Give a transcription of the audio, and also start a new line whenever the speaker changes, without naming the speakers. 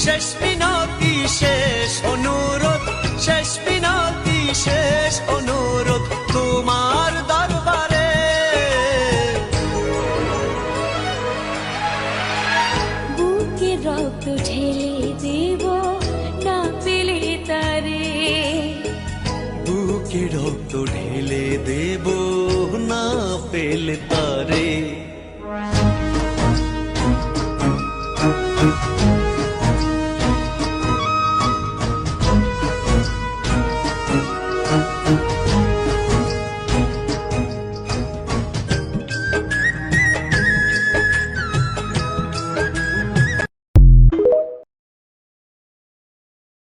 শেষ মিনতি শেষ অনুরোধ, শেষ মিনতি শেষ অনুরোধ তোমার দরবারে।
বুকে রক্ত ঢেলে দেব না পেলে তারে,
বুকে রক্ত ঢেলে দেব না পেলে তারে।